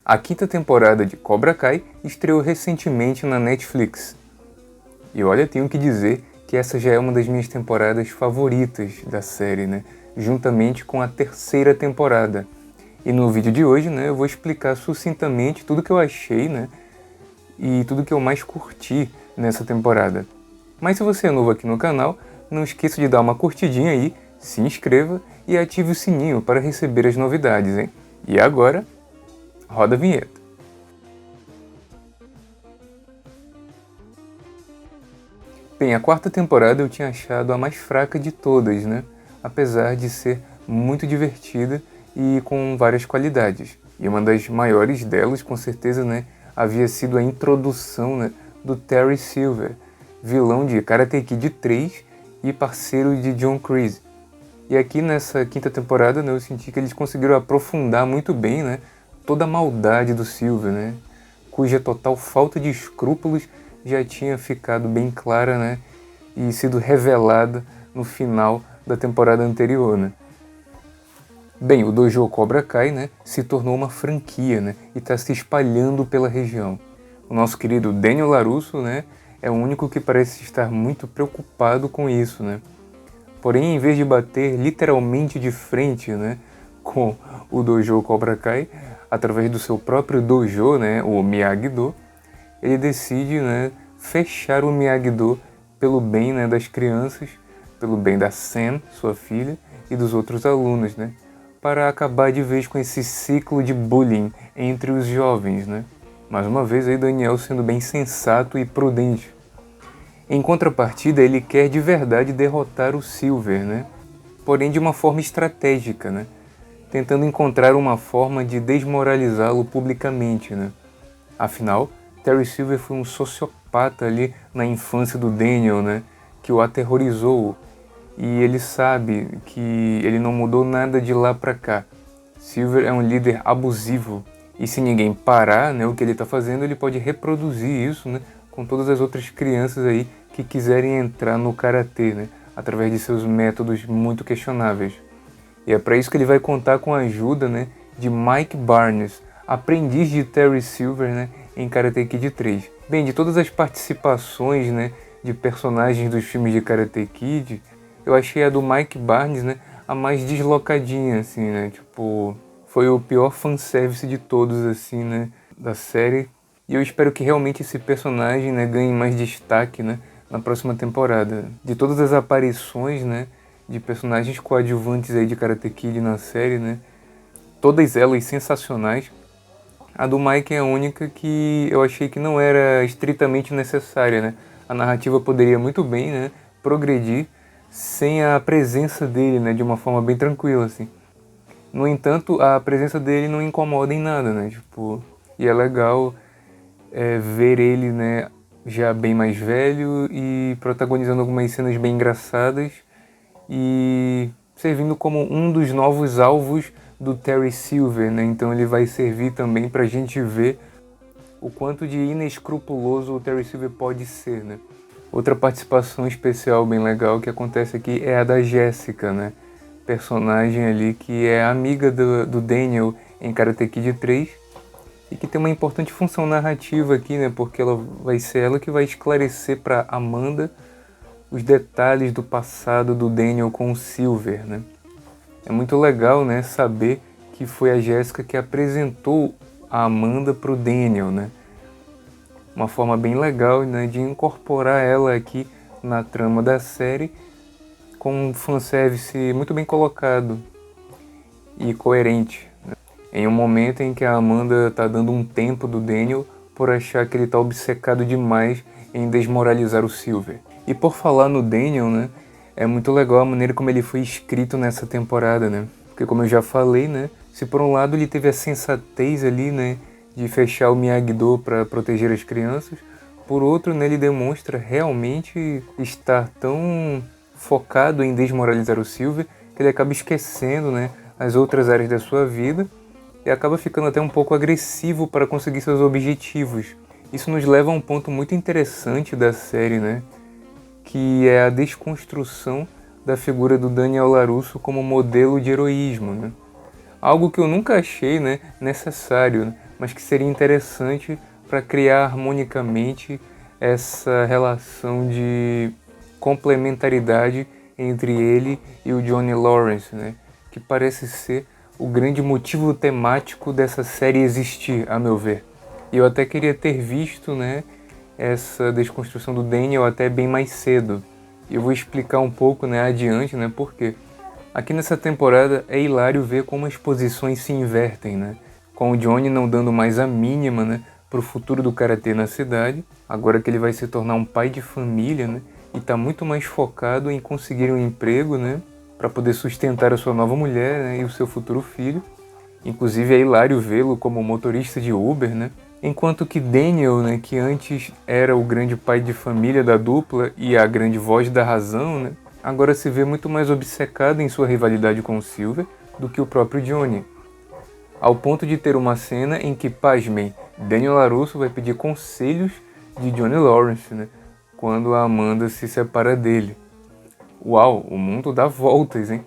A quinta temporada de Cobra Kai estreou recentemente na Netflix. E olha, tenho que dizer que essa já é uma das minhas temporadas favoritas da série, né? Juntamente com a terceira temporada. E no vídeo de hoje, né, eu vou explicar sucintamente tudo que eu achei, né, e tudo que eu mais curti nessa temporada. Mas se você é novo aqui no canal, não esqueça de dar uma curtidinha aí, se inscreva e ative o sininho para receber as novidades, hein? E agora, roda a vinheta. Bem, a quarta temporada eu tinha achado a mais fraca de todas, né? Apesar de ser muito divertida e com várias qualidades. E uma das maiores delas, com certeza, né, havia sido a introdução, né, do Terry Silver, vilão de Karate Kid 3 e parceiro de John Kreese. E aqui nessa quinta temporada, né, eu senti que eles conseguiram aprofundar muito bem, né, toda a maldade do Silver, né, cuja total falta de escrúpulos já tinha ficado bem clara, né, e sido revelada no final da temporada anterior, né. Bem, o Dojo Cobra Kai, né, se tornou uma franquia, né, e está se espalhando pela região. O nosso querido Daniel LaRusso, né, é o único que parece estar muito preocupado com isso, né. Porém, em vez de bater literalmente de frente, né, com o Dojo Cobra Kai, através do seu próprio dojo, né, o Miyagi-Do, ele decide, né, fechar o Miyagi-Do pelo bem, né, das crianças, pelo bem da Sam, sua filha, e dos outros alunos, né, para acabar de vez com esse ciclo de bullying entre os jovens, né. Mais uma vez aí Daniel sendo bem sensato e prudente. Em contrapartida, ele quer de verdade derrotar o Silver, né, porém de uma forma estratégica, né, tentando encontrar uma forma de desmoralizá-lo publicamente, né. Afinal, Terry Silver foi um sociopata ali na infância do Daniel, né, que o aterrorizou, e ele sabe que ele não mudou nada de lá pra cá. Silver é um líder abusivo, e se ninguém parar, né, o que ele está fazendo, ele pode reproduzir isso, né, com todas as outras crianças aí que quiserem entrar no karatê, né, através de seus métodos muito questionáveis. E é para isso que ele vai contar com a ajuda, né, de Mike Barnes, aprendiz de Terry Silver, né, em Karate Kid 3. Bem, de todas as participações, né, de personagens dos filmes de Karate Kid, eu achei a do Mike Barnes, né, a mais deslocadinha, assim, né, tipo, foi o pior fanservice de todos, assim, né, da série. E eu espero que realmente esse personagem, né, ganhe mais destaque, né, na próxima temporada. De todas as aparições, né, de personagens coadjuvantes aí de Karate Kid na série, né, todas elas sensacionais, a do Mike é a única que eu achei que não era estritamente necessária, né. A narrativa poderia muito bem, né, progredir sem a presença dele, né, de uma forma bem tranquila, assim. No entanto, a presença dele não incomoda em nada, né, tipo, e é legal ver ele, né, já bem mais velho e protagonizando algumas cenas bem engraçadas e servindo como um dos novos alvos do Terry Silver, né, então ele vai servir também pra gente ver o quanto de inescrupuloso o Terry Silver pode ser, né. Outra participação especial bem legal que acontece aqui é a da Jessica, né? Personagem ali que é amiga do Daniel em Karate Kid 3 e que tem uma importante função narrativa aqui, né? Porque ela vai ser ela que vai esclarecer para Amanda os detalhes do passado do Daniel com o Silver, né? É muito legal, né, saber que foi a Jessica que apresentou a Amanda pro Daniel, né? Uma forma bem legal, né, de incorporar ela aqui na trama da série com um fanservice muito bem colocado e coerente, né? Em um momento em que a Amanda está dando um tempo do Daniel por achar que ele está obcecado demais em desmoralizar o Silver. E por falar no Daniel, né, é muito legal a maneira como ele foi escrito nessa temporada, né? Porque como eu já falei, né, se por um lado ele teve a sensatez ali, né, de fechar o Miyagi-Do para proteger as crianças, por outro, né, ele demonstra realmente estar tão focado em desmoralizar o Silver que ele acaba esquecendo, né, as outras áreas da sua vida e acaba ficando até um pouco agressivo para conseguir seus objetivos. Isso nos leva a um ponto muito interessante da série, né, que é a desconstrução da figura do Daniel LaRusso como modelo de heroísmo, né? Algo que eu nunca achei, né, necessário, né? mas que seria interessante para criar harmonicamente essa relação de complementaridade entre ele e o Johnny Lawrence, né? Que parece ser o grande motivo temático dessa série existir, a meu ver. E eu até queria ter visto, né, essa desconstrução do Daniel até bem mais cedo. E eu vou explicar um pouco, né, adiante, né, por quê. Aqui nessa temporada é hilário ver como as posições se invertem, né? Com o Johnny não dando mais a mínima, né, pro futuro do karatê na cidade, agora que ele vai se tornar um pai de família, né, e tá muito mais focado em conseguir um emprego, né, para poder sustentar a sua nova mulher, né, e o seu futuro filho. Inclusive é hilário vê-lo como motorista de Uber, né? Enquanto que Daniel, né, que antes era o grande pai de família da dupla e a grande voz da razão, né, agora se vê muito mais obcecado em sua rivalidade com o Silver do que o próprio Johnny. Ao ponto de ter uma cena em que, pasmem, Daniel LaRusso vai pedir conselhos de Johnny Lawrence, né, quando a Amanda se separa dele. Uau, o mundo dá voltas, hein?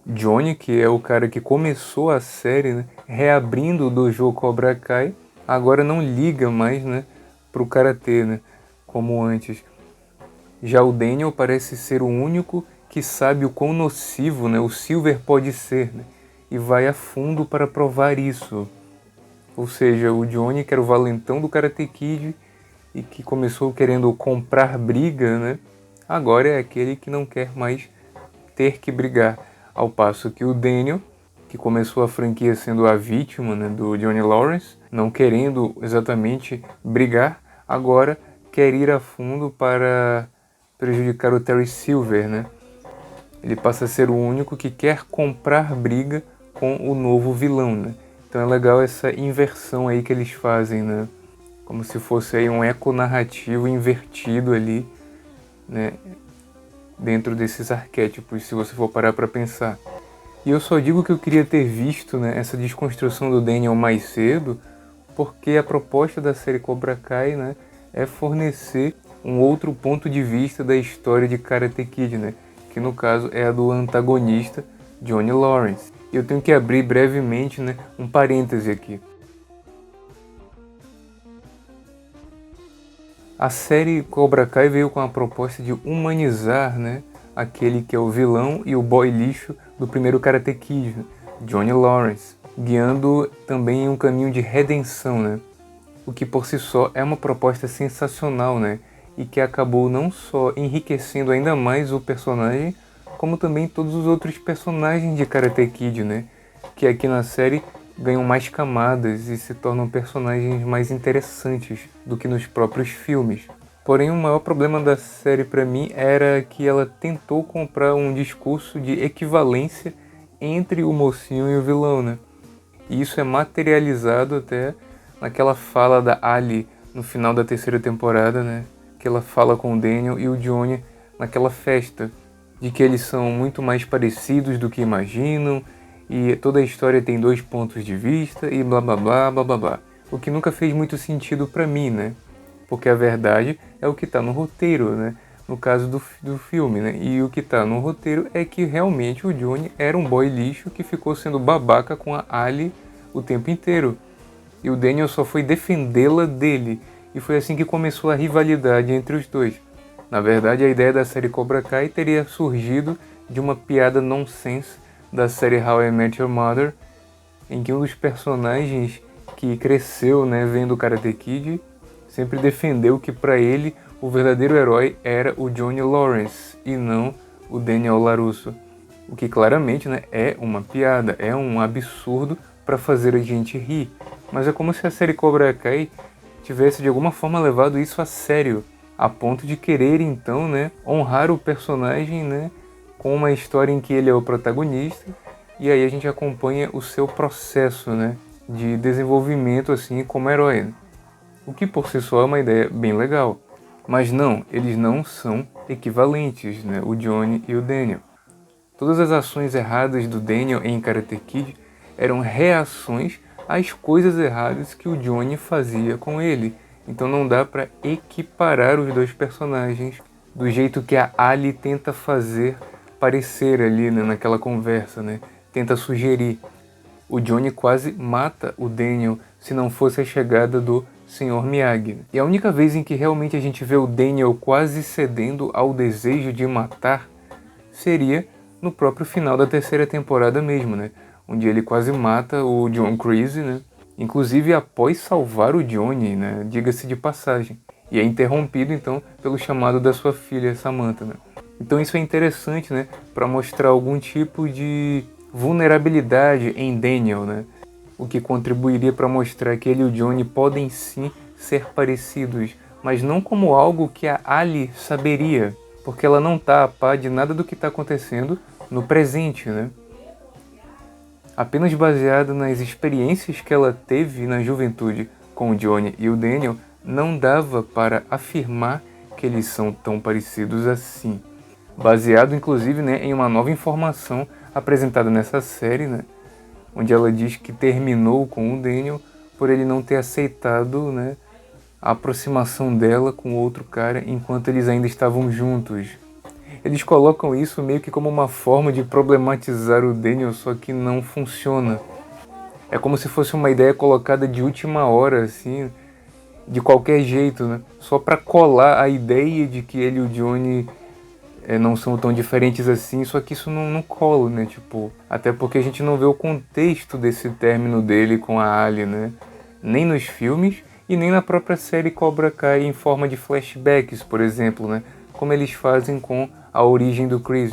Johnny, que é o cara que começou a série, né, reabrindo o dojo Cobra Kai, agora não liga mais, né, pro karatê, né, como antes. Já o Daniel parece ser o único que sabe o quão nocivo, né, o Silver pode ser, né, e vai a fundo para provar isso. Ou seja, o Johnny, que era o valentão do Karate Kid e que começou querendo comprar briga, né, agora é aquele que não quer mais ter que brigar. Ao passo que o Daniel, que começou a franquia sendo a vítima, né, do Johnny Lawrence, não querendo exatamente brigar, agora quer ir a fundo para prejudicar o Terry Silver, né? Ele passa a ser o único que quer comprar briga com o novo vilão, né? Então é legal essa inversão aí que eles fazem, né? Como se fosse aí um eco-narrativo invertido ali, né, dentro desses arquétipos, se você for parar para pensar. E eu só digo que eu queria ter visto, né, essa desconstrução do Daniel mais cedo, porque a proposta da série Cobra Kai, né, é fornecer um outro ponto de vista da história de Karate Kid, né, que no caso é a do antagonista Johnny Lawrence. E eu tenho que abrir brevemente, né, um parêntese aqui. A série Cobra Kai veio com a proposta de humanizar, né, aquele que é o vilão e o boy lixo do primeiro Karate Kid, Johnny Lawrence, guiando também em um caminho de redenção, né, o que por si só é uma proposta sensacional, né, e que acabou não só enriquecendo ainda mais o personagem, como também todos os outros personagens de Karate Kid, né, que aqui na série ganham mais camadas e se tornam personagens mais interessantes do que nos próprios filmes. Porém, o maior problema da série para mim era que ela tentou comprar um discurso de equivalência entre o mocinho e o vilão, né? E isso é materializado até naquela fala da Ali no final da terceira temporada, né? Que ela fala com o Daniel e o Johnny naquela festa, de que eles são muito mais parecidos do que imaginam, e toda a história tem dois pontos de vista e blá blá blá blá blá blá. O que nunca fez muito sentido pra mim, né? Porque a verdade é o que tá no roteiro, né? No caso do filme, né? E o que tá no roteiro é que realmente o Johnny era um boy lixo que ficou sendo babaca com a Ali o tempo inteiro. E o Daniel só foi defendê-la dele. E foi assim que começou a rivalidade entre os dois. Na verdade, a ideia da série Cobra Kai teria surgido de uma piada nonsense da série How I Met Your Mother, em que um dos personagens que cresceu, né, vendo o Karate Kid sempre defendeu que para ele o verdadeiro herói era o Johnny Lawrence e não o Daniel LaRusso. O que claramente, né, é uma piada, é um absurdo para fazer a gente rir. Mas é como se a série Cobra Kai tivesse de alguma forma levado isso a sério, a ponto de querer então, né, honrar o personagem, né, com uma história em que ele é o protagonista, e aí a gente acompanha o seu processo, né, de desenvolvimento assim como herói. O que por si só é uma ideia bem legal. Mas não, eles não são equivalentes, né, o Johnny e o Daniel. Todas as ações erradas do Daniel em Karate Kid eram reações às coisas erradas que o Johnny fazia com ele. Então não dá para equiparar os dois personagens do jeito que a Ali tenta fazer parecer ali, né, naquela conversa, né? Tenta sugerir. O Johnny quase mata o Daniel se não fosse a chegada do Sr. Miyagi. E a única vez em que realmente a gente vê o Daniel quase cedendo ao desejo de matar seria no próprio final da terceira temporada mesmo, né? Onde ele quase mata o John Kreese, né? Inclusive após salvar o Johnny, né? Diga-se de passagem. E é interrompido, então, pelo chamado da sua filha, Samantha, né? Então isso é interessante, né? Para mostrar algum tipo de vulnerabilidade em Daniel, né? O que contribuiria para mostrar que ele e o Johnny podem sim ser parecidos, mas não como algo que a Ali saberia, porque ela não está a par de nada do que está acontecendo no presente, né? Apenas baseada nas experiências que ela teve na juventude com o Johnny e o Daniel, não dava para afirmar que eles são tão parecidos assim. Baseado, inclusive, né, em uma nova informação apresentada nessa série, né, onde ela diz que terminou com o Daniel por ele não ter aceitado, né, a aproximação dela com outro cara enquanto eles ainda estavam juntos. Eles colocam isso meio que como uma forma de problematizar o Daniel, só que não funciona. É como se fosse uma ideia colocada de última hora, assim, de qualquer jeito, né? Só para colar a ideia de que ele e o Johnny não são tão diferentes assim, só que isso não cola, né? Tipo, até porque a gente não vê o contexto desse término dele com a Ali, né? Nem nos filmes e nem na própria série Cobra Kai em forma de flashbacks, por exemplo, né? Como eles fazem com a origem do Chris.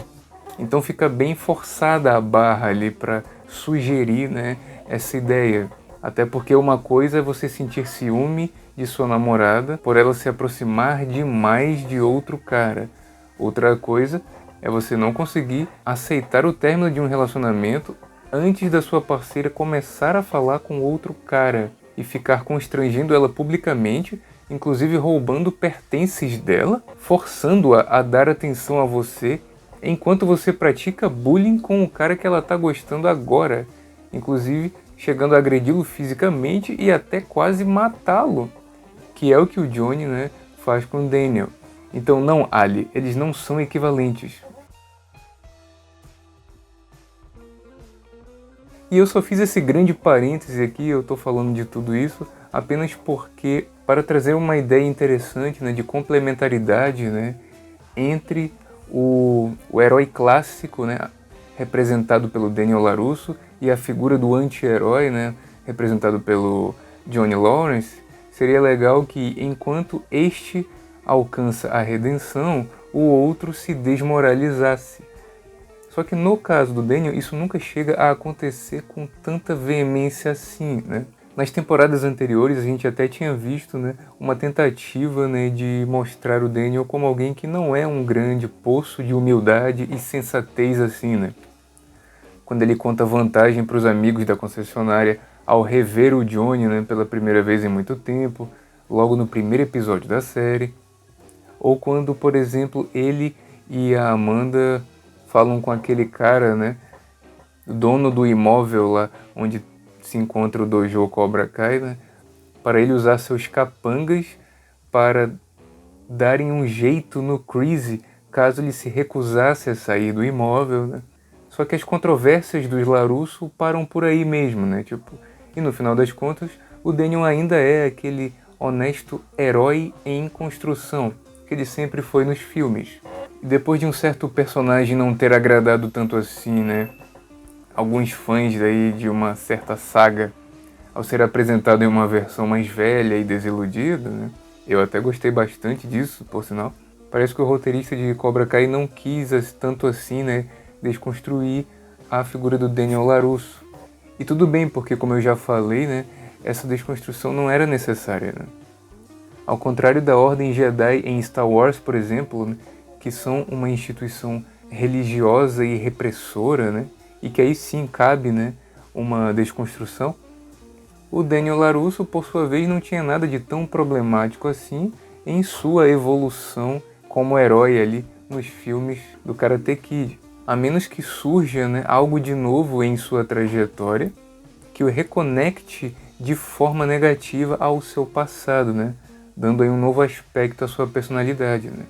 Então fica bem forçada a barra ali para sugerir, né, essa ideia. Até porque uma coisa é você sentir ciúme de sua namorada por ela se aproximar demais de outro cara. Outra coisa é você não conseguir aceitar o término de um relacionamento antes da sua parceira começar a falar com outro cara e ficar constrangendo ela publicamente, inclusive roubando pertences dela, forçando-a a dar atenção a você, enquanto você pratica bullying com o cara que ela tá gostando agora, inclusive chegando a agredi-lo fisicamente e até quase matá-lo, que é o que o Johnny, né, faz com o Daniel. Então não, Ali, eles não são equivalentes. E eu só fiz esse grande parêntese aqui, eu tô falando de tudo isso, apenas porque, para trazer uma ideia interessante, né, de complementaridade, né, entre o herói clássico, né, representado pelo Daniel LaRusso, e a figura do anti-herói, né, representado pelo Johnny Lawrence, seria legal que, enquanto este alcança a redenção, o outro se desmoralizasse. Só que no caso do Daniel, isso nunca chega a acontecer com tanta veemência assim, né? Nas temporadas anteriores, a gente até tinha visto, né, uma tentativa, né, de mostrar o Daniel como alguém que não é um grande poço de humildade e sensatez assim, né? Quando ele conta vantagem para os amigos da concessionária ao rever o Johnny, né, pela primeira vez em muito tempo, logo no primeiro episódio da série. Ou quando, por exemplo, ele e a Amanda falam com aquele cara, né, dono do imóvel lá onde se encontra o dojo Cobra Kai, né, para ele usar seus capangas para darem um jeito no Chris caso ele se recusasse a sair do imóvel, né. Só que as controvérsias dos LaRusso param por aí mesmo, né, tipo, e no final das contas o Daniel ainda é aquele honesto herói em construção que ele sempre foi nos filmes. E depois de um certo personagem não ter agradado tanto assim, né, alguns fãs daí de uma certa saga, ao ser apresentado em uma versão mais velha e desiludida, né, eu até gostei bastante disso, por sinal. Parece que o roteirista de Cobra Kai não quis tanto assim, né, desconstruir a figura do Daniel LaRusso. E tudo bem, porque como eu já falei, né, essa desconstrução não era necessária, né? Ao contrário da Ordem Jedi em Star Wars, por exemplo, né, que são uma instituição religiosa e repressora, né, e que aí sim cabe, né, uma desconstrução, o Daniel LaRusso, por sua vez, não tinha nada de tão problemático assim em sua evolução como herói ali nos filmes do Karate Kid. A menos que surja, né, algo de novo em sua trajetória que o reconecte de forma negativa ao seu passado, né, dando aí um novo aspecto à sua personalidade, né?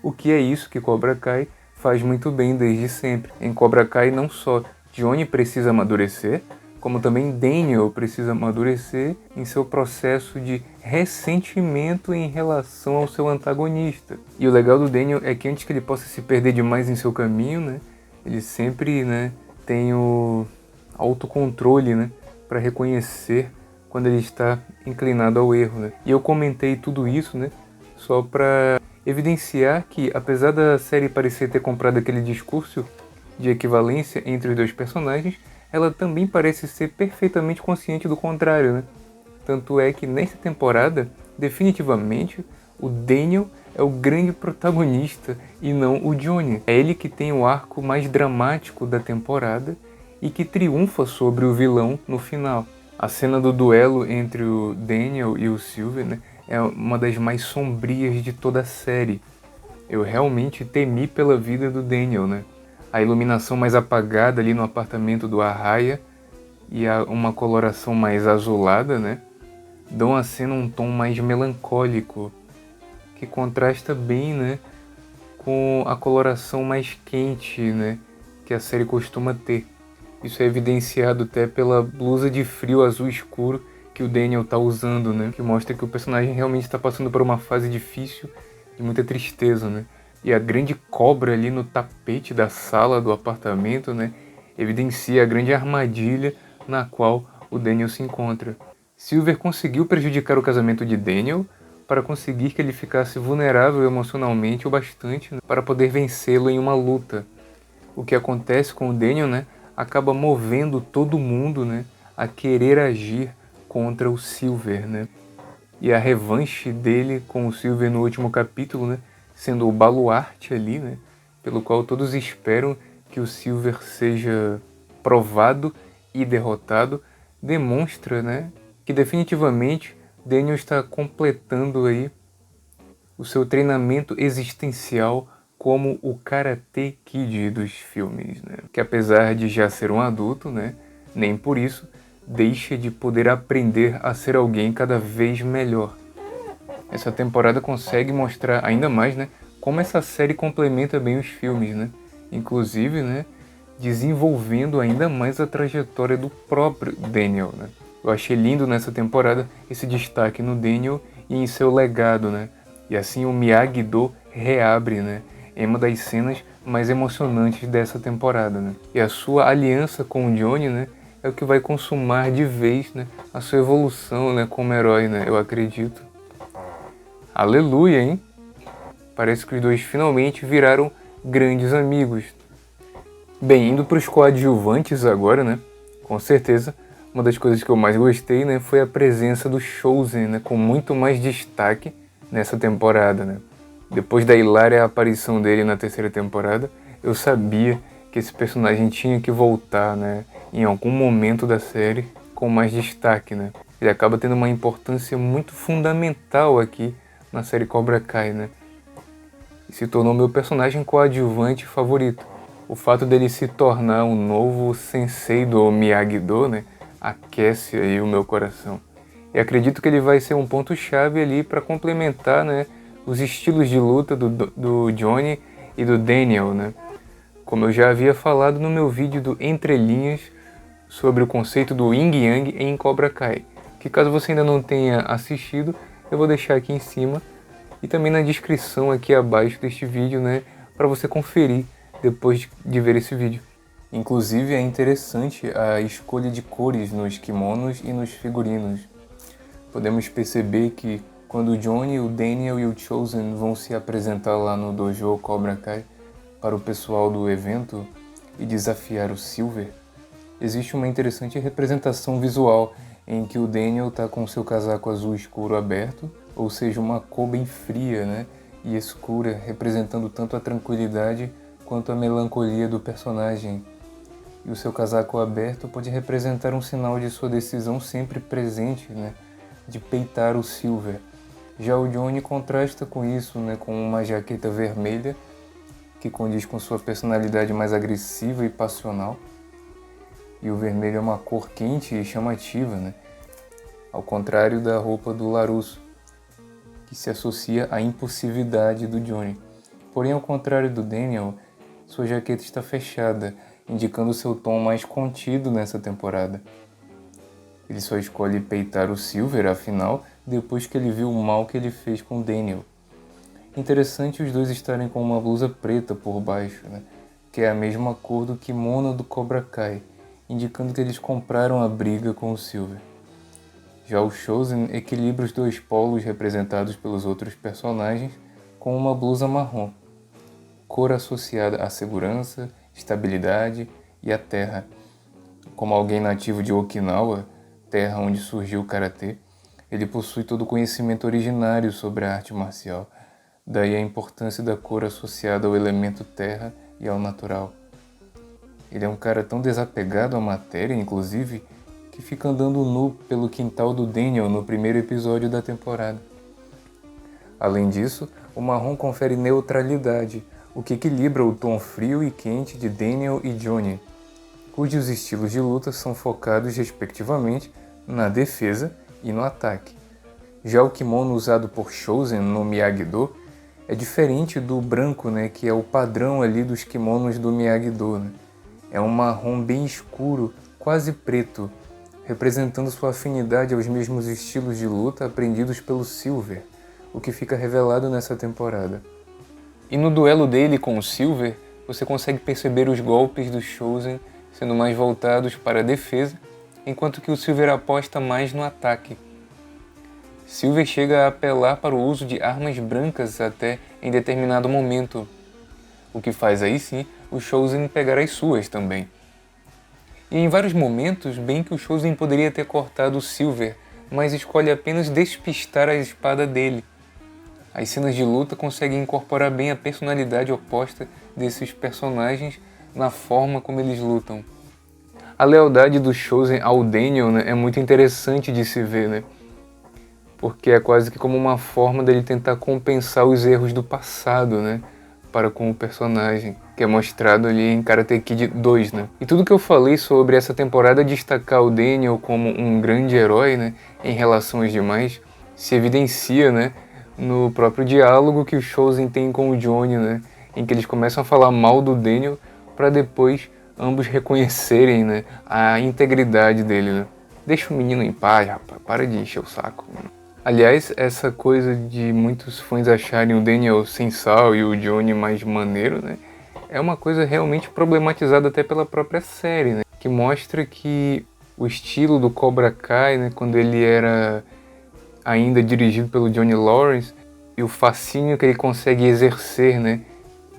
O que é isso que Cobra Kai faz muito bem desde sempre. Em Cobra Kai não só Johnny precisa amadurecer, como também Daniel precisa amadurecer em seu processo de ressentimento em relação ao seu antagonista. E o legal do Daniel é que antes que ele possa se perder demais em seu caminho, né, ele sempre, né, tem o autocontrole, né, para reconhecer quando ele está inclinado ao erro, né. E eu comentei tudo isso, né, só para evidenciar que, apesar da série parecer ter comprado aquele discurso de equivalência entre os dois personagens, ela também parece ser perfeitamente consciente do contrário, né? Tanto é que nessa temporada, definitivamente, o Daniel é o grande protagonista e não o Johnny. É ele que tem o arco mais dramático da temporada e que triunfa sobre o vilão no final. A cena do duelo entre o Daniel e o Silver, né, é uma das mais sombrias de toda a série. Eu realmente temi pela vida do Daniel, né? A iluminação mais apagada ali no apartamento do Arraya e uma coloração mais azulada, né, dão à cena um tom mais melancólico, que contrasta bem, né, com a coloração mais quente, né, que a série costuma ter. Isso é evidenciado até pela blusa de frio azul escuro que o Daniel está usando, né, que mostra que o personagem realmente está passando por uma fase difícil, de muita tristeza, né. E a grande cobra ali no tapete da sala do apartamento, né, evidencia a grande armadilha na qual o Daniel se encontra. Silver conseguiu prejudicar o casamento de Daniel para conseguir que ele ficasse vulnerável emocionalmente o bastante, né, para poder vencê-lo em uma luta. O que acontece com o Daniel, né, acaba movendo todo mundo, né, a querer agir contra o Silver, né. E a revanche dele com o Silver no último capítulo, né, sendo o baluarte ali, né, pelo qual todos esperam que o Silver seja provado e derrotado, demonstra, né, que definitivamente Daniel está completando aí o seu treinamento existencial como o Karate Kid dos filmes, né, que apesar de já ser um adulto, né, nem por isso deixa de poder aprender a ser alguém cada vez melhor. Essa temporada consegue mostrar ainda mais, né, como essa série complementa bem os filmes, né? Inclusive, né, desenvolvendo ainda mais a trajetória do próprio Daniel, né? Eu achei lindo nessa temporada esse destaque no Daniel e em seu legado, né? E assim o Miyagi-Do reabre, né, em uma das cenas mais emocionantes dessa temporada, né? E a sua aliança com o Johnny, né, é o que vai consumar de vez, né, a sua evolução, né, como herói, né? Eu acredito. Aleluia, hein? Parece que os dois finalmente viraram grandes amigos. Bem, indo para os coadjuvantes agora, né? Com certeza, uma das coisas que eu mais gostei, né, foi a presença do Chosen, né, com muito mais destaque nessa temporada, né? Depois da hilária aparição dele na terceira temporada, eu sabia que esse personagem tinha que voltar, né, em algum momento da série com mais destaque, né? Ele acaba tendo uma importância muito fundamental aqui na série Cobra Kai, né? E se tornou meu personagem coadjuvante favorito. O fato dele se tornar um novo sensei do Miyagi-Do, né, aquece aí o meu coração. E acredito que ele vai ser um ponto-chave ali para complementar, né, os estilos de luta do Johnny e do Daniel, né? Como eu já havia falado no meu vídeo do Entre Linhas sobre o conceito do Yin Yang em Cobra Kai, que caso você ainda não tenha assistido, eu vou deixar aqui em cima e também na descrição aqui abaixo deste vídeo, né, para você conferir depois de ver esse vídeo. Inclusive é interessante a escolha de cores nos kimonos e nos figurinos. Podemos perceber que quando o Johnny, o Daniel e o Chosen vão se apresentar lá no dojo Cobra Kai para o pessoal do evento e desafiar o Silver, existe uma interessante representação visual em que o Daniel está com seu casaco azul escuro aberto, ou seja, uma cor bem fria, né, e escura, representando tanto a tranquilidade quanto a melancolia do personagem. E o seu casaco aberto pode representar um sinal de sua decisão sempre presente, né, de peitar o Silver. Já o Johnny contrasta com isso, né, com uma jaqueta vermelha, que condiz com sua personalidade mais agressiva e passional. E o vermelho é uma cor quente e chamativa, né, ao contrário da roupa do LaRusso, que se associa à impulsividade do Johnny. Porém, ao contrário do Daniel, sua jaqueta está fechada, indicando seu tom mais contido nessa temporada. Ele só escolhe peitar o Silver, afinal, depois que ele viu o mal que ele fez com Daniel. Interessante os dois estarem com uma blusa preta por baixo, né? Que é a mesma cor do kimono do Cobra Kai, indicando que eles compraram a briga com o Silver. Já o Chozen equilibra os dois polos representados pelos outros personagens com uma blusa marrom, cor associada à segurança, estabilidade e à terra. Como alguém nativo de Okinawa, terra onde surgiu o karatê, ele possui todo o conhecimento originário sobre a arte marcial, daí a importância da cor associada ao elemento terra e ao natural. Ele é um cara tão desapegado à matéria, inclusive, que fica andando nu pelo quintal do Daniel no primeiro episódio da temporada. Além disso, o marrom confere neutralidade, o que equilibra o tom frio e quente de Daniel e Johnny, cujos estilos de luta são focados respectivamente na defesa e no ataque. Já o kimono usado por Chozen no Miyagi-Do é diferente do branco, né, que é o padrão ali dos kimonos do Miyagi-Do, né? É um marrom bem escuro, quase preto, representando sua afinidade aos mesmos estilos de luta aprendidos pelo Silver, o que fica revelado nessa temporada. E no duelo dele com o Silver, você consegue perceber os golpes do Chozen sendo mais voltados para a defesa, enquanto que o Silver aposta mais no ataque. Silver chega a apelar para o uso de armas brancas até em determinado momento, o que faz aí sim o Chozen pegar as suas também. E em vários momentos, bem que o Chozen poderia ter cortado o Silver, mas escolhe apenas despistar a espada dele. As cenas de luta conseguem incorporar bem a personalidade oposta desses personagens na forma como eles lutam. A lealdade do Chozen ao Daniel, né, é muito interessante de se ver, né? Porque é quase que como uma forma dele tentar compensar os erros do passado, né, para com o personagem, que é mostrado ali em Karate Kid 2, né? E tudo que eu falei sobre essa temporada destacar o Daniel como um grande herói, né, em relação aos demais, se evidencia, né, no próprio diálogo que o Chozen tem com o Johnny, né, em que eles começam a falar mal do Daniel para depois ambos reconhecerem, né, a integridade dele, né? Deixa o menino em paz, rapaz, para de encher o saco, mano. Aliás, essa coisa de muitos fãs acharem o Daniel sem sal e o Johnny mais maneiro, né, é uma coisa realmente problematizada até pela própria série, né, que mostra que o estilo do Cobra Kai, né, quando ele era ainda dirigido pelo Johnny Lawrence, e o fascínio que ele consegue exercer, né,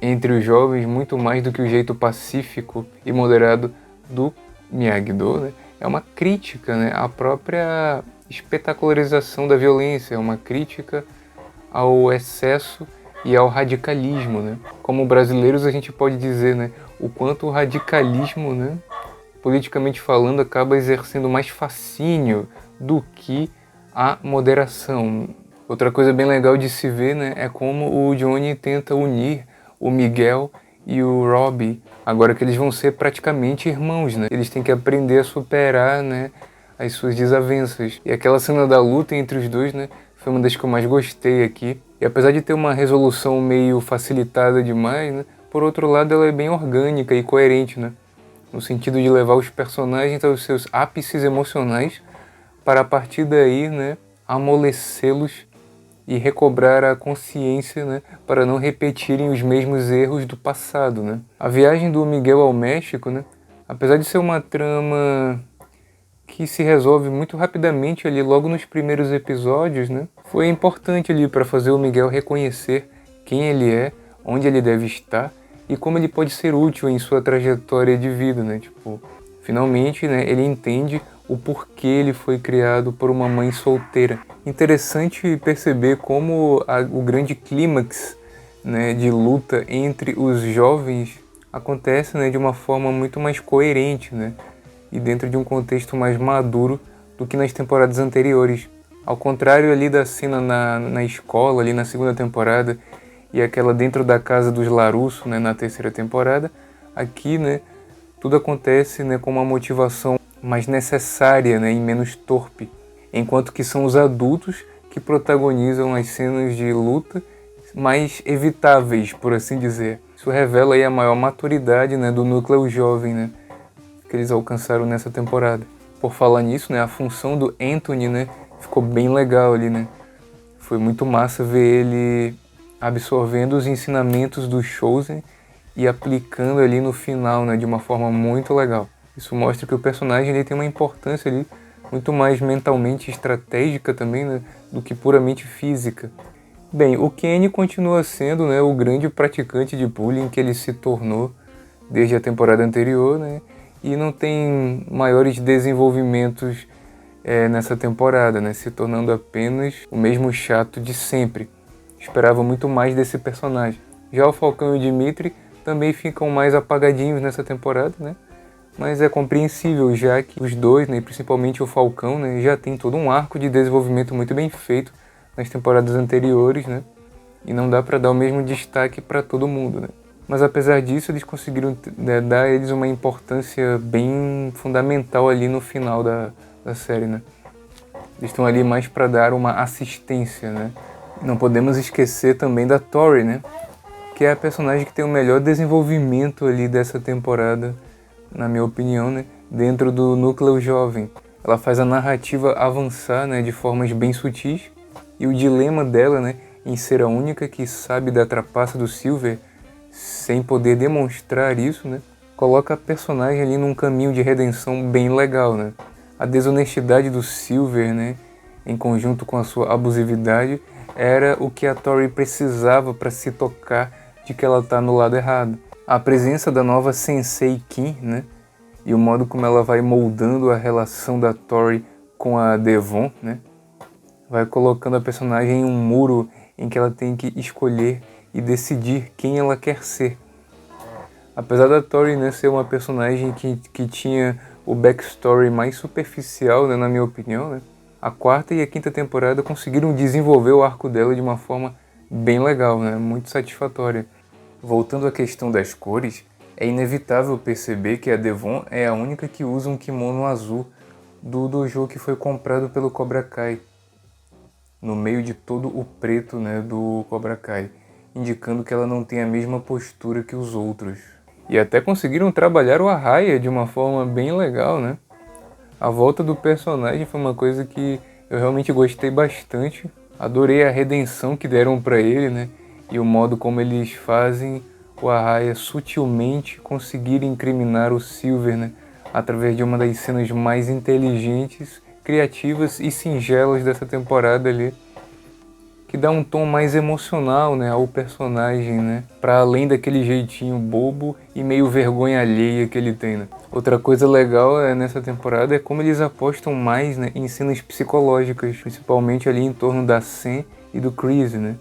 entre os jovens, muito mais do que o jeito pacífico e moderado do Miyagi-Do, né, é uma crítica, né, à própria espetacularização da violência, é uma crítica ao excesso e ao radicalismo, né? Como brasileiros a gente pode dizer, né, o quanto o radicalismo, né, politicamente falando, acaba exercendo mais fascínio do que a moderação. Outra coisa bem legal de se ver, né, é como o Johnny tenta unir o Miguel e o Robbie, agora que eles vão ser praticamente irmãos, né? Eles têm que aprender a superar, né, as suas desavenças. E aquela cena da luta entre os dois, né, foi uma das que eu mais gostei aqui. E apesar de ter uma resolução meio facilitada demais, né, por outro lado ela é bem orgânica e coerente, né, no sentido de levar os personagens aos seus ápices emocionais para a partir daí, né, amolecê-los e recobrar a consciência, né, para não repetirem os mesmos erros do passado, né. A viagem do Miguel ao México, né, apesar de ser uma trama que se resolve muito rapidamente ali logo nos primeiros episódios, né, foi importante ali para fazer o Miguel reconhecer quem ele é, onde ele deve estar e como ele pode ser útil em sua trajetória de vida, né, tipo, finalmente, né, ele entende o porquê ele foi criado por uma mãe solteira. Interessante perceber como o grande clímax, né, de luta entre os jovens acontece, né, de uma forma muito mais coerente, né, e dentro de um contexto mais maduro do que nas temporadas anteriores. Ao contrário ali da cena na escola, ali na segunda temporada, e aquela dentro da casa dos LaRusso, né, na terceira temporada, aqui, né, tudo acontece, né, com uma motivação mais necessária, né, e menos torpe, enquanto que são os adultos que protagonizam as cenas de luta mais evitáveis, por assim dizer. Isso revela aí a maior maturidade, né, do núcleo jovem, né, que eles alcançaram nessa temporada. Por falar nisso, né, a função do Anthony, né, ficou bem legal ali, né? Foi muito massa ver ele absorvendo os ensinamentos do Chosen e aplicando ali no final, né, de uma forma muito legal. Isso mostra que o personagem ele tem uma importância ali muito mais mentalmente estratégica também, né, do que puramente física. Bem, o Kenny continua sendo, né, o grande praticante de bullying que ele se tornou desde a temporada anterior, né, e não tem maiores desenvolvimentos nessa temporada, né, se tornando apenas o mesmo chato de sempre. Esperava muito mais desse personagem. Já o Falcão e o Dimitri também ficam mais apagadinhos nessa temporada, né? Mas é compreensível, já que os dois, né, principalmente o Falcão, né, já tem todo um arco de desenvolvimento muito bem feito nas temporadas anteriores, né? E não dá para dar o mesmo destaque para todo mundo, né? Mas apesar disso, eles conseguiram dar a eles uma importância bem fundamental ali no final da série, né? Eles estão ali mais para dar uma assistência, né? Não podemos esquecer também da Tori, né? Que é a personagem que tem o melhor desenvolvimento ali dessa temporada, na minha opinião, né? Dentro do núcleo jovem. Ela faz a narrativa avançar, né? De formas bem sutis. E o dilema dela, né? Em ser a única que sabe da trapaça do Silver, sem poder demonstrar isso, né? Coloca a personagem ali num caminho de redenção bem legal, né? A desonestidade do Silver, né? Em conjunto com a sua abusividade, era o que a Tori precisava para se tocar de que ela está no lado errado. A presença da nova Sensei Kim, né? E o modo como ela vai moldando a relação da Tori com a Devon, né? Vai colocando a personagem em um muro em que ela tem que escolher e decidir quem ela quer ser. Apesar da Tori, né, ser uma personagem que tinha o backstory mais superficial, né, na minha opinião, né? A quarta e a quinta temporada conseguiram desenvolver o arco dela de uma forma bem legal, né? Muito satisfatória. Voltando à questão das cores, é inevitável perceber que a Devon é a única que usa um kimono azul do dojo que foi comprado pelo Cobra Kai, no meio de todo o preto, né, do Cobra Kai, indicando que ela não tem a mesma postura que os outros. E até conseguiram trabalhar o Arraia de uma forma bem legal, né? A volta do personagem foi uma coisa que eu realmente gostei bastante. Adorei a redenção que deram pra ele, né? E o modo como eles fazem o Arraia sutilmente conseguir incriminar o Silver, né? Através de uma das cenas mais inteligentes, criativas e singelas dessa temporada ali, que dá um tom mais emocional, né, ao personagem, né, para além daquele jeitinho bobo e meio vergonha alheia que ele tem, né. Outra coisa legal nessa temporada é como eles apostam mais, né, em cenas psicológicas, principalmente ali em torno da Sam e do Chris, né,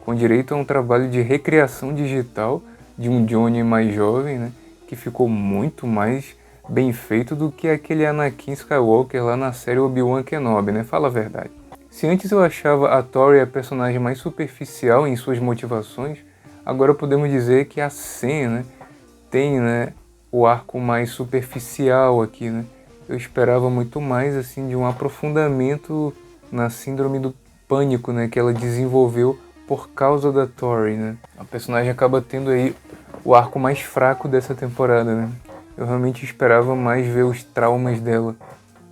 com direito a um trabalho de recriação digital de um Johnny mais jovem, né, que ficou muito mais bem feito do que aquele Anakin Skywalker lá na série Obi-Wan Kenobi, né, fala a verdade. Se antes eu achava a Tori a personagem mais superficial em suas motivações, agora podemos dizer que a Sam, né, tem, né, o arco mais superficial aqui, né. Eu esperava muito mais assim de um aprofundamento na síndrome do pânico, né, que ela desenvolveu por causa da Tori, né. A personagem acaba tendo aí o arco mais fraco dessa temporada, né. Eu realmente esperava mais ver os traumas dela.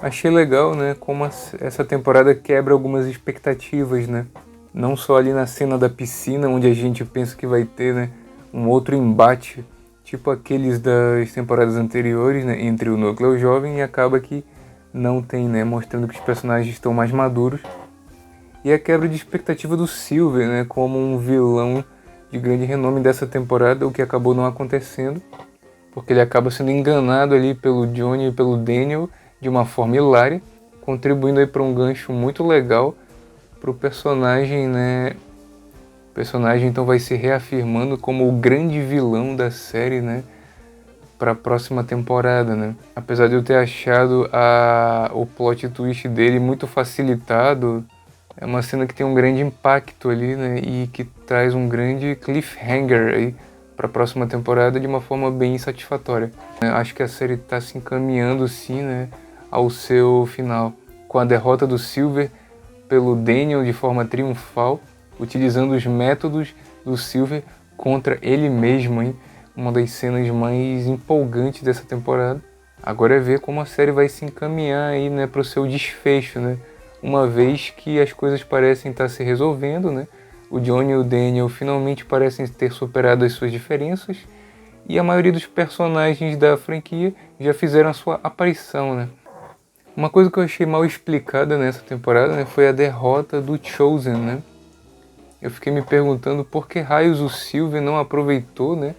Achei legal, né, como essa temporada quebra algumas expectativas, né? Não só ali na cena da piscina, onde a gente pensa que vai ter, né, um outro embate, tipo aqueles das temporadas anteriores, né, entre o núcleo jovem, e acaba que não tem, né, mostrando que os personagens estão mais maduros. E a quebra de expectativa do Silver, né, como um vilão de grande renome dessa temporada, o que acabou não acontecendo, porque ele acaba sendo enganado ali pelo Johnny e pelo Daniel, de uma forma hilária, contribuindo aí para um gancho muito legal para o personagem, né? O personagem então vai se reafirmando como o grande vilão da série, né? Para a próxima temporada, né? Apesar de eu ter achado o plot twist dele muito facilitado, é uma cena que tem um grande impacto ali, né? E que traz um grande cliffhanger aí para a próxima temporada de uma forma bem satisfatória. Acho que a série está se encaminhando sim, né, ao seu final, com a derrota do Silver pelo Daniel de forma triunfal, utilizando os métodos do Silver contra ele mesmo, hein? Uma das cenas mais empolgantes dessa temporada. Agora é ver como a série vai se encaminhar aí, né, para o seu desfecho, né? Uma vez que as coisas parecem estar se resolvendo, né? O Johnny e o Daniel finalmente parecem ter superado as suas diferenças e a maioria dos personagens da franquia já fizeram a sua aparição, né? Uma coisa que eu achei mal explicada nessa temporada, né, foi a derrota do Chosen, né? Eu fiquei me perguntando por que raios o Sylvie não aproveitou, né,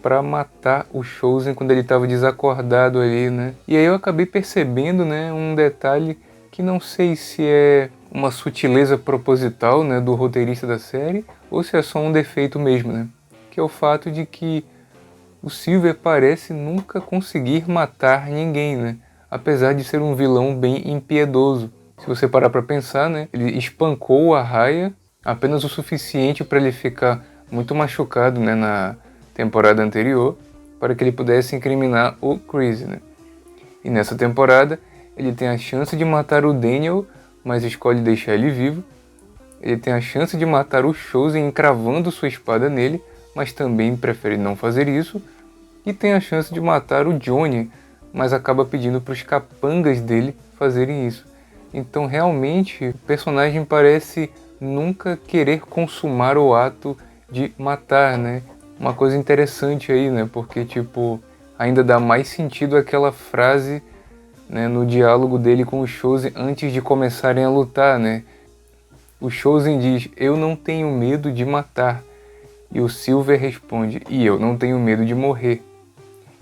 para matar o Chosen quando ele estava desacordado ali, né? E aí eu acabei percebendo, né, um detalhe que não sei se é uma sutileza proposital, né, do roteirista da série ou se é só um defeito mesmo, né? Que é o fato de que o Sylvie parece nunca conseguir matar ninguém, né? Apesar de ser um vilão bem impiedoso. Se você parar para pensar, né, ele espancou a Raya apenas o suficiente para ele ficar muito machucado, né, na temporada anterior, para que ele pudesse incriminar o Chris, né? E nessa temporada ele tem a chance de matar o Daniel, mas escolhe deixar ele vivo. Ele tem a chance de matar o Chosen encravando sua espada nele, mas também prefere não fazer isso. E tem a chance de matar o Johnny, mas acaba pedindo para os capangas dele fazerem isso. Então realmente o personagem parece nunca querer consumar o ato de matar, né? Uma coisa interessante aí, né? Porque tipo, ainda dá mais sentido aquela frase, né, no diálogo dele com o Chosen antes de começarem a lutar, né? O Chosen diz: "Eu não tenho medo de matar". E o Silver responde: "E eu não tenho medo de morrer".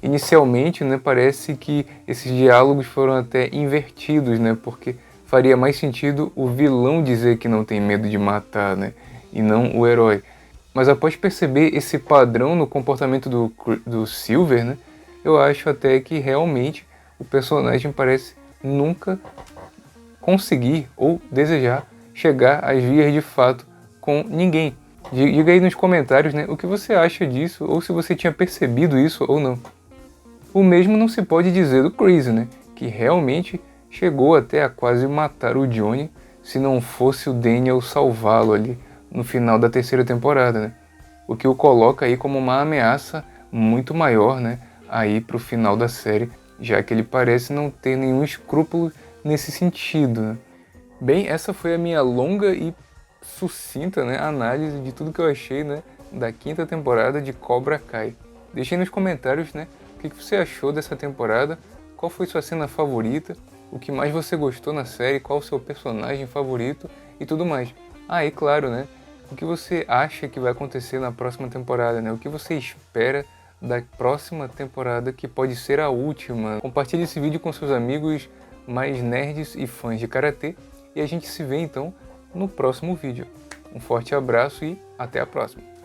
Inicialmente, né, parece que esses diálogos foram até invertidos, né? Porque faria mais sentido o vilão dizer que não tem medo de matar, né? E não o herói. Mas após perceber esse padrão no comportamento do Silver, né, eu acho até que realmente o personagem parece nunca conseguir ou desejar chegar às vias de fato com ninguém. Diga aí nos comentários, né, o que você acha disso, ou se você tinha percebido isso ou não. O mesmo não se pode dizer do Chris, né, que realmente chegou até a quase matar o Johnny se não fosse o Daniel salvá-lo ali no final da terceira temporada, né? O que o coloca aí como uma ameaça muito maior, né, aí pro final da série, já que ele parece não ter nenhum escrúpulo nesse sentido, né? Bem, essa foi a minha longa e sucinta, né, análise de tudo que eu achei, né, da quinta temporada de Cobra Kai. Deixe aí nos comentários, né, o que você achou dessa temporada, qual foi sua cena favorita, o que mais você gostou na série, qual o seu personagem favorito e tudo mais. Ah, e claro, né, o que você acha que vai acontecer na próxima temporada, né, o que você espera da próxima temporada, que pode ser a última. Compartilhe esse vídeo com seus amigos mais nerds e fãs de Karatê e a gente se vê então no próximo vídeo. Um forte abraço e até a próxima!